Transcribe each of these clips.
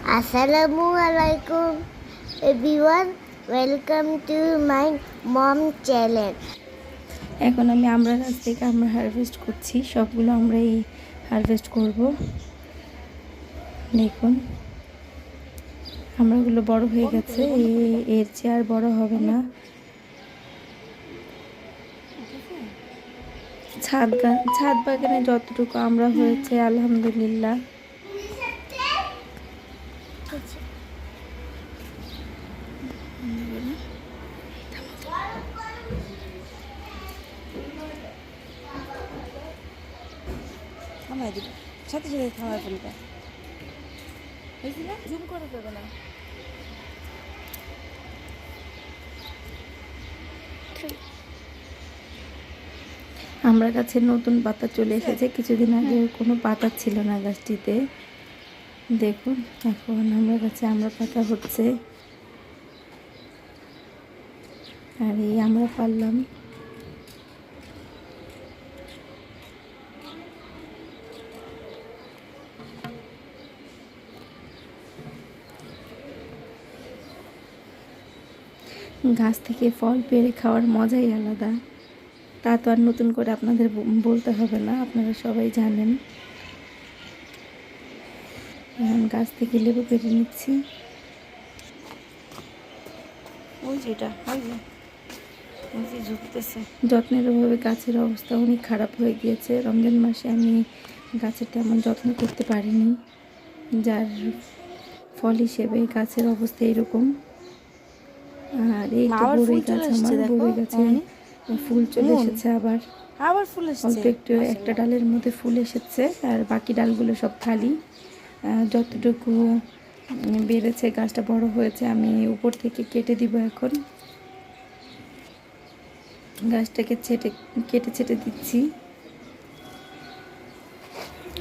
Assalamu alaikum everyone, welcome to my mom channel. এখন আমি আমরা গাছ থেকে আমরা হারভেস্ট করছি, সবগুলো আমরাই হারভেস্ট করব। দেখুন আমরাগুলো বড় হয়ে গেছে, এর চেয়ে আর বড় হবে না। ছাদ বাগানে যতটুকু আমরা হয়েছে আলহামদুলিল্লাহ। থামাই দিবে, সাথে সাথে থামাই ফেলবে, জুম করে দেবে না। আমরা গাছে নতুন পাতা চলে এসেছে, কিছুদিন আগে কোনো পাতা ছিল না গাছটিতে। দেখুন এখন আমরা গাছে আমরা পাতা হচ্ছে, আর এই আমরা পারলাম। গাছ থেকে ফল পেড়ে খাওয়ার মজাই আলাদা, তা তো আর নতুন করে আপনাদের বলতে হবে না, আপনারা সবাই জানেন। এখন গাছ থেকে লেবু পেড়ে নিচ্ছি। ওই যেটা ওই যে ঝুঁকতেছে। যত্নের অভাবে গাছের অবস্থা অনেক খারাপ হয়ে গিয়েছে। রমজান মাসে আমি গাছের তেমন যত্ন করতে পারিনি, যার ফল হিসেবে গাছের অবস্থা এরকম। আর এই তো বড়ই গাছ, আমার বড়ই গাছে ফুল চলে এসেছে, আবার ফুল এসেছে অল্প একটু একটা ডালের মধ্যে ফুল এসেছে, আর বাকি ডালগুলো সব খালি। যতটুকু বেড়েছে, গাছটা বড় হয়েছে, আমি উপর থেকে কেটে দিব। এখন গাছটাকে কেটে ছেটে দিচ্ছি।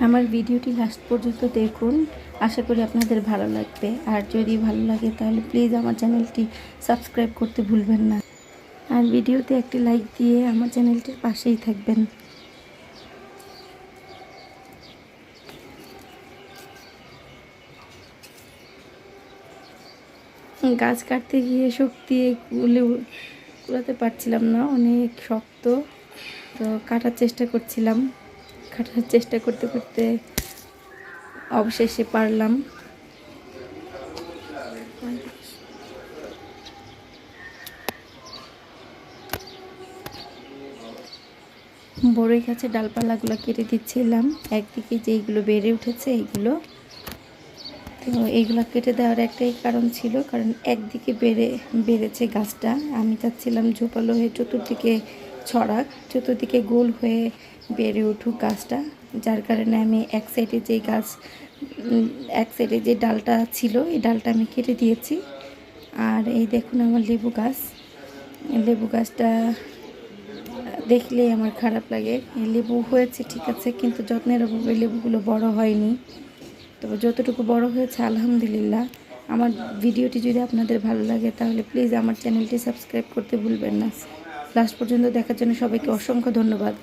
আমার ভিডিওটি লাস্ট পর্যন্ত দেখুন, আশা করি আপনাদের ভালো লাগবে। আর যদি ভালো লাগে তাহলে প্লিজ আমার চ্যানেলটি সাবস্ক্রাইব করতে ভুলবেন না, আর ভিডিওতে একটি লাইক দিয়ে আমার চ্যানেলটির পাশেই থাকবেন। গাছ কাটতে গিয়ে শক্তি কুলাতে পারছিলাম না, অনেক শক্ত। তো কাটার চেষ্টা করতে করতে অবশেষে পারলাম। বড়ই গাছের ডালপালাগুলো কেটে দিচ্ছিলাম, একদিকে যেইগুলো বেড়ে উঠেছে এইগুলো। তো এইগুলো কেটে দেওয়ার একটাই কারণ ছিল, কারণ একদিকে বেড়েছে গাছটা, আমি চাচ্ছিলাম ঝোপালো হয়ে চতুর্দিকে গোল হয়ে বেড়ে উঠুক গাছটা। যার কারণে আমি এক সাইডে যে ডালটা ছিল এই ডালটা আমি কেটে দিয়েছি। আর এই দেখুন আমার লেবু গাছটা দেখলেই আমার খারাপ লাগে। লেবু হয়েছে ঠিক আছে, কিন্তু যত্নের অভাবে লেবুগুলো বড় হয়নি। তবে যতটুকু বড় হয়েছে আলহামদুলিল্লাহ। আমার ভিডিওটি যদি আপনাদের ভালো লাগে তাহলে প্লিজ আমার চ্যানেলটি সাবস্ক্রাইব করতে ভুলবেন না। লাস্ট পর্যন্ত দেখার জন্য সবাইকে অসংখ্য ধন্যবাদ।